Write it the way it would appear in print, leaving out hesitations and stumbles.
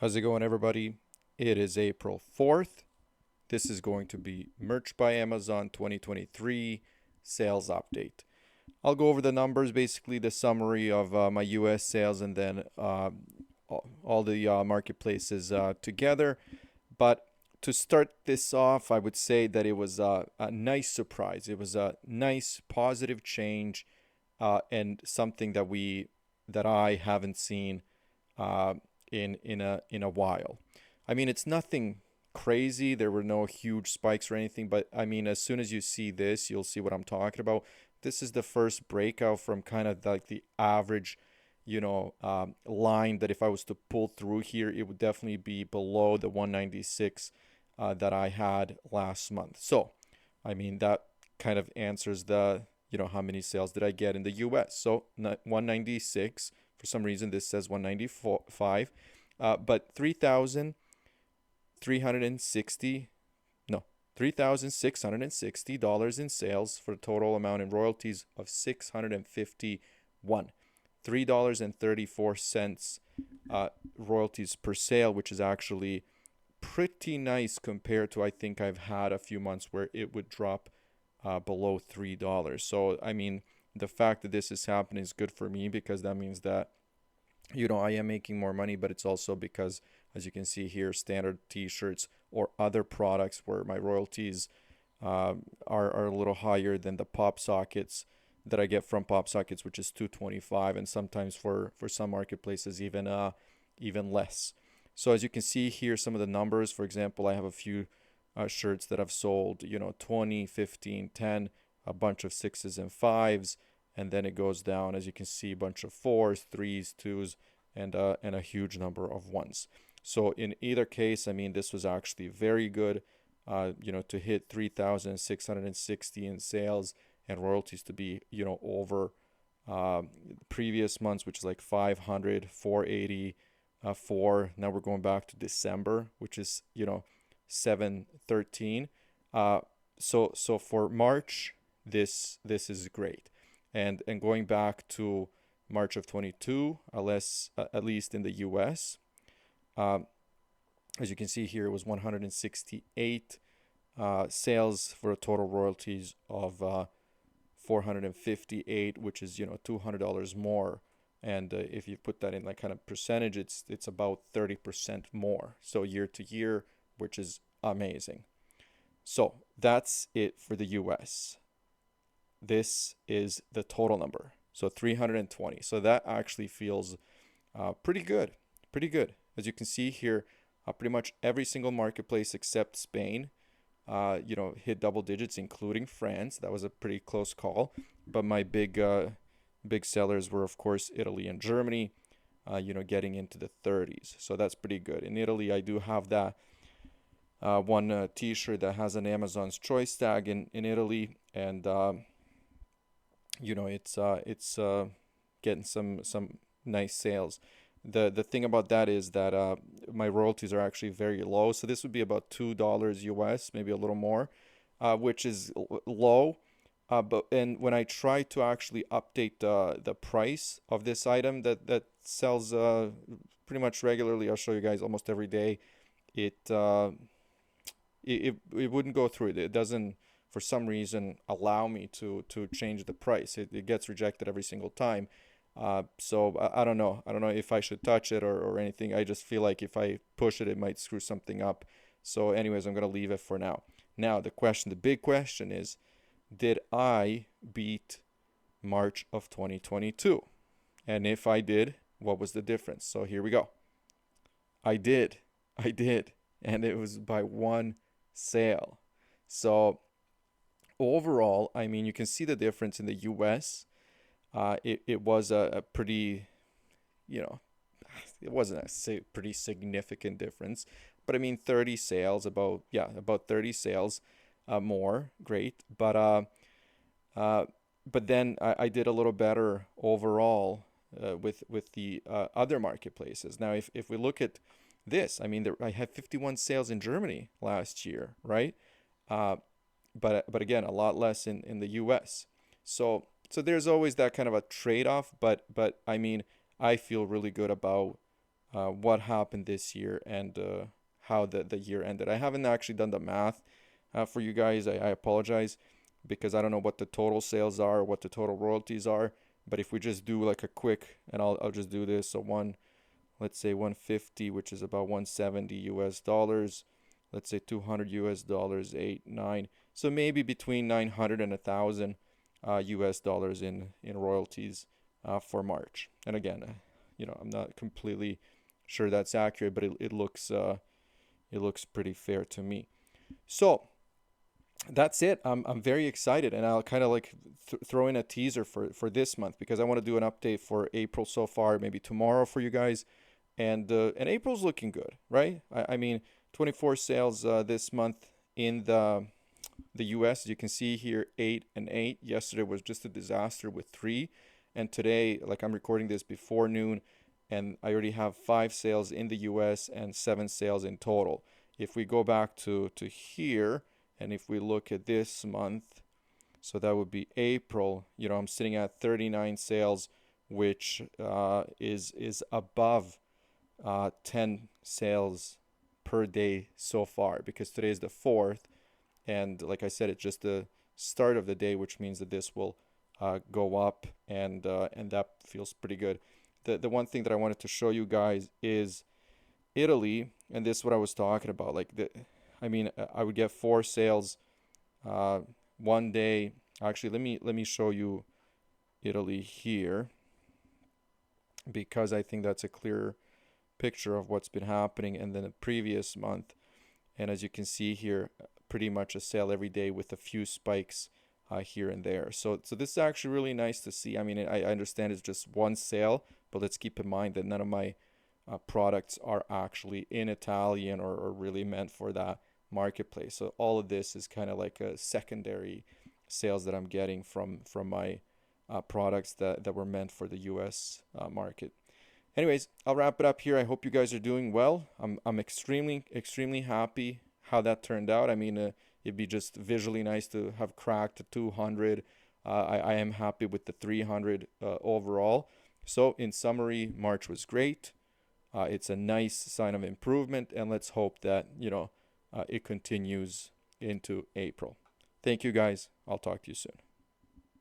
How's it going, everybody? It is April 4th. This is going to be Merch by Amazon 2023 sales update. I'll go over the numbers, basically the summary of my US sales, and then all the marketplaces together. But to start this off, I would say that it was a nice surprise. It was a nice positive change, and something that I haven't seen uh, in a while. I mean, it's nothing crazy. There were no huge spikes or anything, but I mean, as soon as you see this, you'll see what I'm talking about. This is the first breakout from kind of like the average, line that if I was to pull through here, it would definitely be below the 196 that I had last month. So, I mean, that kind of answers the, how many sales did I get in the US? So, 196. For some reason, this says 195, but 3,360, no, $3,660 in sales for a total amount in royalties of 651. $3.34 royalties per sale, which is actually pretty nice compared to I think I've had a few months where it would drop below $3. So, I mean, the fact that this is happening is good for me because that means that I am making more money, but it's also because, as you can see here, standard t-shirts or other products where my royalties are a little higher than the pop sockets that I get from pop sockets, which is 225, and sometimes for some marketplaces even less. So as you can see here, some of the numbers. For example, I have a few shirts that I've sold, 20, 15, 10, a bunch of sixes and fives, and then it goes down, as you can see, a bunch of fours, threes, twos, and a huge number of ones. So in either case, I mean, this was actually very good, to hit 3,660 in sales and royalties to be, over previous months, which is like 500, 480, 4. Now we're going back to December, which is, 713. So for March, this is great. And going back to March of 22, at least in the US, um, as you can see here, it was 168 sales for a total royalties of 458, which is $200 more. And if you put that in like kind of percentage, it's about 30% more. So year to year, which is amazing. So that's it for the US. This is the total number. So 320. So that actually feels pretty good. Pretty good. As you can see here, pretty much every single marketplace except Spain, hit double digits, including France. That was a pretty close call. But my big sellers were, of course, Italy and Germany, getting into the 30s. So that's pretty good. In Italy, I do have that one T-shirt that has an Amazon's Choice tag in Italy, and it's getting some nice sales. The thing about that is that my royalties are actually very low, so this would be about $2 US, maybe a little more, which is low. But and when I try to actually update the price of this item that sells pretty much regularly, I'll show you guys almost every day. It it wouldn't go through. It doesn't, for some reason, allow me to change the price. It gets rejected every single time. So I don't know. I don't know if I should touch it or anything. I just feel like if I push it, it might screw something up. So anyways, I'm gonna leave it for now. Now the big question is, did I beat March of 2022? And if I did, what was the difference? So here we go. I did. I did. And it was by one sale. So overall, I mean, you can see the difference in the US. It was a pretty, you know, it wasn't a pretty significant difference. But I mean, 30 sales, about 30 sales more. Great. Uh, but then I did a little better overall with the other marketplaces. Now, if we look at this, I mean, I had 51 sales in Germany last year, right? Uh, but again, a lot less in the U.S. So there's always that kind of a trade-off. But I mean, I feel really good about what happened this year and how the year ended. I haven't actually done the math for you guys. I apologize because I don't know what the total sales are, what the total royalties are. But if we just do like a quick, and I'll just do this. So let's say 150, which is about 170 US dollars. Let's say 200 US dollars, 8, 9. So maybe between 900 and 1,000 US dollars in royalties for March. And again, I'm not completely sure that's accurate, but it looks pretty fair to me. So that's it. I'm very excited, and I'll kind of like throw in a teaser for this month because I want to do an update for April so far, maybe tomorrow for you guys, and April's looking good, right? I mean, 24 sales this month in the U.S. As you can see here, 8 and 8. Yesterday was just a disaster with 3, and today, like I'm recording this before noon, and I already have 5 sales in the U.S. and 7 sales in total. If we go back to here, and if we look at this month, so that would be April, I'm sitting at 39 sales, which is above 10 sales per day so far, because today is the 4th, and like I said, it's just the start of the day, which means that this will go up, and that feels pretty good. The one thing that I wanted to show you guys is Italy, and this is what I was talking about. I would get 4 sales one day. Actually, let me show you Italy here because I think that's a clearer picture of what's been happening in the previous month. And as you can see here, pretty much a sale every day with a few spikes here and there. So this is actually really nice to see. I mean, I understand it's just one sale, but let's keep in mind that none of my products are actually in Italian or really meant for that marketplace. So all of this is kind of like a secondary sales that I'm getting from my products that were meant for the US market. Anyways, I'll wrap it up here. I hope you guys are doing well. I'm extremely happy how that turned out. I mean, it'd be just visually nice to have cracked 200. I am happy with the 300 overall. So in summary, March was great. It's a nice sign of improvement, and let's hope that it continues into April. Thank you guys. I'll talk to you soon.